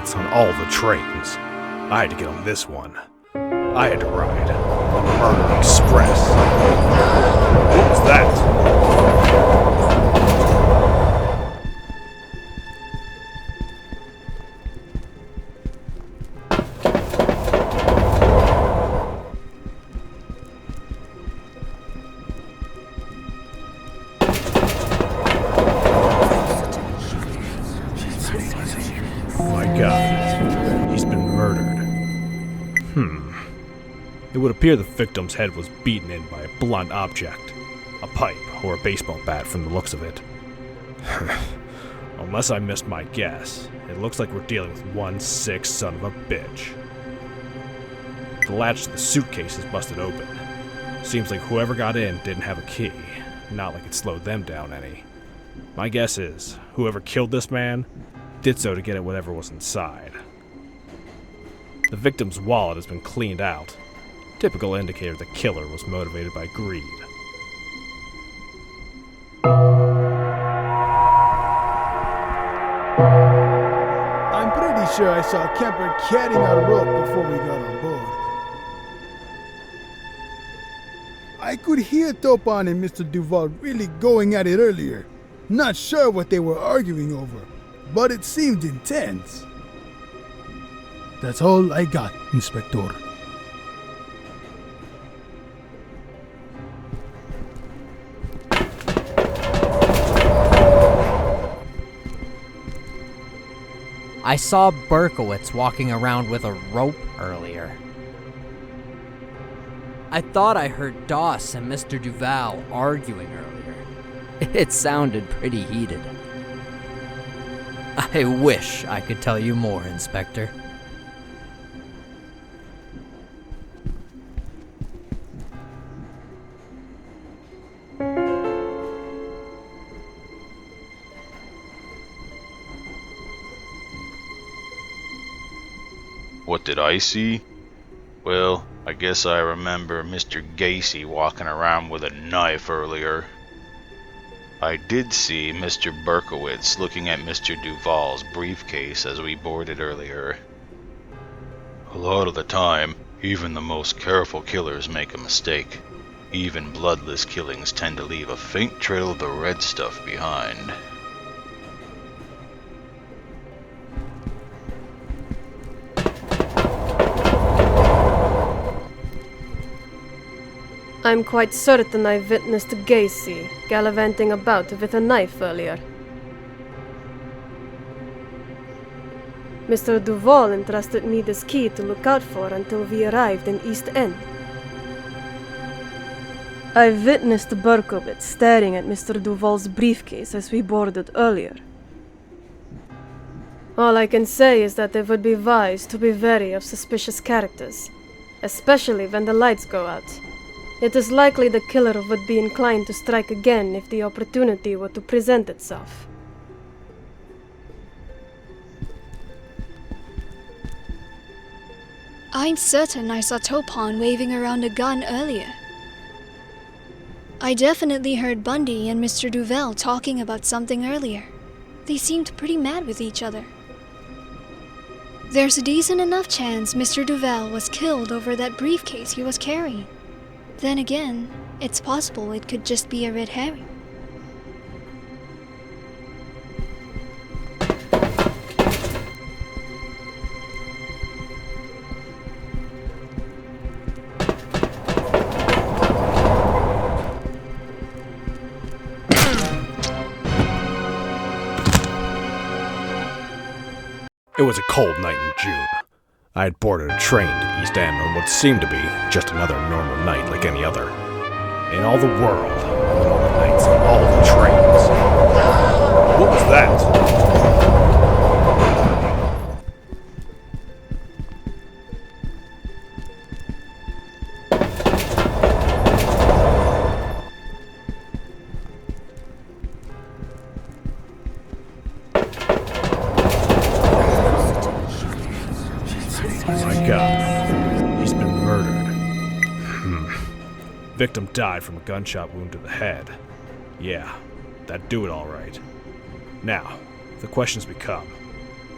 lights on all the trains. I had to get on this one. I had to ride the Murder Express. What was that? My God, he's been murdered. It would appear the victim's head was beaten in by a blunt object, a pipe or a baseball bat from the looks of it. Unless I missed my guess, it looks like we're dealing with one sick son of a bitch. The latch to the suitcase is busted open. Seems like whoever got in didn't have a key, not like it slowed them down any. My guess is, whoever killed this man did so to get at whatever was inside. The victim's wallet has been cleaned out. Typical indicator the killer was motivated by greed. I'm pretty sure I saw Kemper catting a rope before we got on board. I could hear Topon and Mr. Duval really going at it earlier. Not sure what they were arguing over, but it seemed intense. That's all I got, Inspector. I saw Berkowitz walking around with a rope earlier. I thought I heard Doss and Mr. Duval arguing earlier. It sounded pretty heated. I wish I could tell you more, Inspector. What did I see? Well, I guess I remember Mr. Gacy walking around with a knife earlier. I did see Mr. Berkowitz looking at Mr. Duval's briefcase as we boarded earlier. A lot of the time, even the most careful killers make a mistake. Even bloodless killings tend to leave a faint trail of the red stuff behind. I'm quite certain I witnessed Gacy gallivanting about with a knife earlier. Mr. Duval entrusted me this key to look out for until we arrived in East End. I witnessed Berkowitz staring at Mr. Duval's briefcase as we boarded earlier. All I can say is that it would be wise to be wary of suspicious characters, especially when the lights go out. It is likely the killer would be inclined to strike again if the opportunity were to present itself. I'm certain I saw Topon waving around a gun earlier. I definitely heard Bundy and Mr. Duval talking about something earlier. They seemed pretty mad with each other. There's a decent enough chance Mr. Duval was killed over that briefcase he was carrying. Then again, it's possible it could just be a red herring. It was a cold night in June. I had boarded a train to East End on what seemed to be just another normal night like any other. In all the world, on all the nights on all the trains. What was that? My God, he's been murdered. Victim died from a gunshot wound to the head. Yeah, that'd do it all right. Now, the questions become,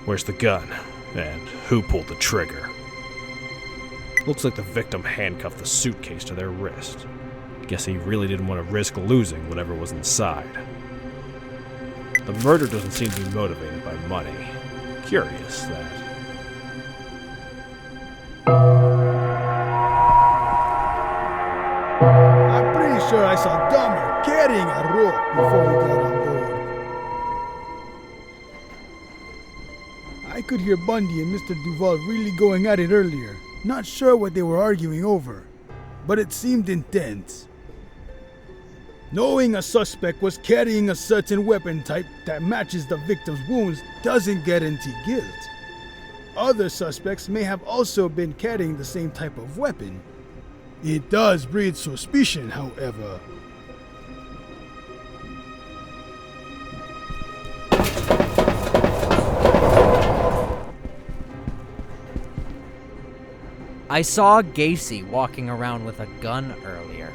where's the gun? And who pulled the trigger? Looks like the victim handcuffed the suitcase to their wrist. Guess he really didn't want to risk losing whatever was inside. The murder doesn't seem to be motivated by money. Curious, that. I'm pretty sure I saw Dahmer carrying a rope before we got on board. I could hear Bundy and Mr. Duval really going at it earlier. Not sure what they were arguing over, but it seemed intense. Knowing a suspect was carrying a certain weapon type that matches the victim's wounds doesn't guarantee guilt. Other suspects may have also been carrying the same type of weapon. It does breed suspicion, however. I saw Gacy walking around with a gun earlier.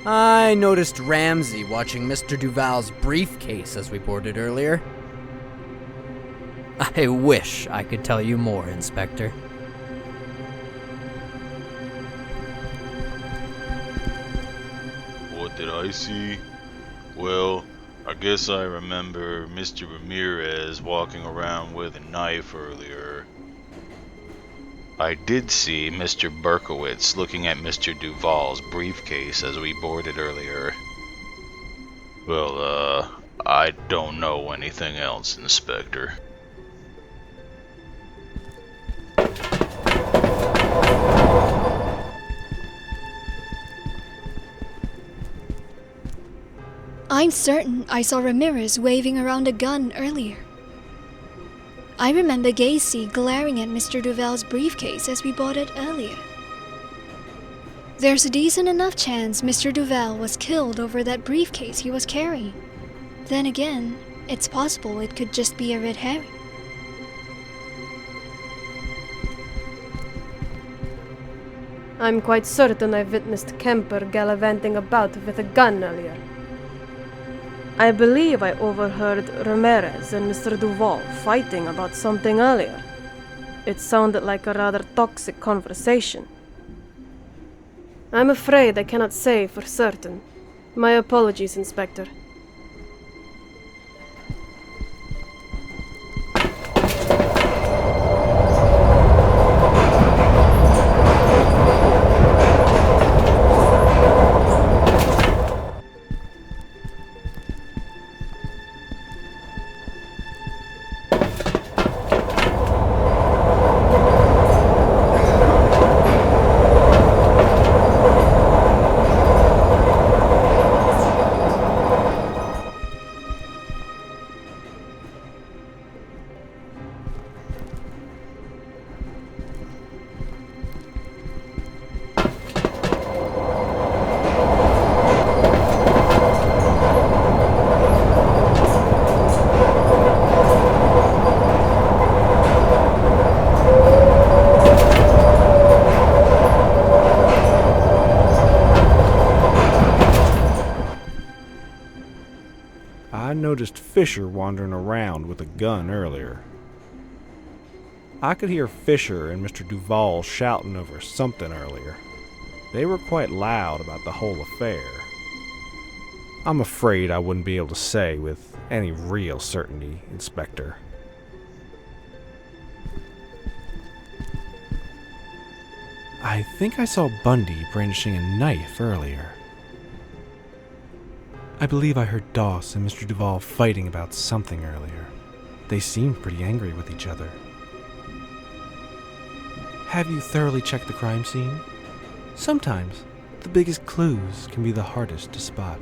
I noticed Ramsey watching Mr. Duval's briefcase as we boarded earlier. I wish I could tell you more, Inspector. What did I see? Well, I guess I remember Mr. Ramirez walking around with a knife earlier. I did see Mr. Berkowitz looking at Mr. Duval's briefcase as we boarded earlier. Well, I don't know anything else, Inspector. I'm certain I saw Ramirez waving around a gun earlier. I remember Gacy glaring at Mr. Duval's briefcase as we bought it earlier. There's a decent enough chance Mr. Duval was killed over that briefcase he was carrying. Then again, it's possible it could just be a red herring. I'm quite certain I witnessed Kemper gallivanting about with a gun earlier. I believe I overheard Ramirez and Mr. Duval fighting about something earlier. It sounded like a rather toxic conversation. I'm afraid I cannot say for certain. My apologies, Inspector. I noticed Fisher wandering around with a gun earlier. I could hear Fisher and Mr. Duval shouting over something earlier. They were quite loud about the whole affair. I'm afraid I wouldn't be able to say with any real certainty, Inspector. I think I saw Bundy brandishing a knife earlier. I believe I heard Doss and Mr. Duval fighting about something earlier. They seemed pretty angry with each other. Have you thoroughly checked the crime scene? Sometimes, the biggest clues can be the hardest to spot.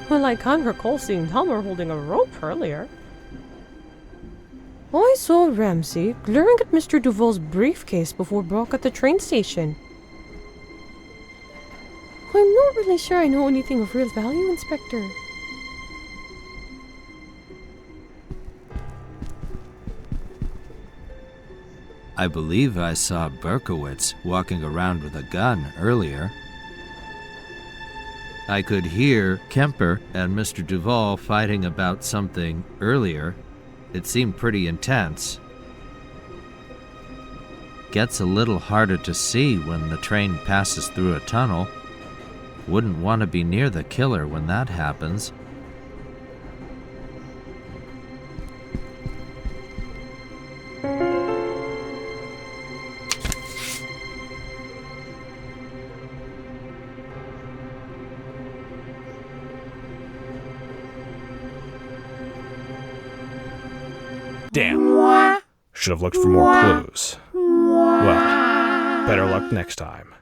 Well, I can't recall seeing Dahmer holding a rope earlier. I saw Ramsey glaring at Mr. Duval's briefcase before Brock at the train station. I'm not really sure I know anything of real value, Inspector. I believe I saw Berkowitz walking around with a gun earlier. I could hear Kemper and Mr. Duval fighting about something earlier. It seemed pretty intense. Gets a little harder to see when the train passes through a tunnel. Wouldn't want to be near the killer when that happens. Damn. Should have looked for more clues. Well, better luck next time.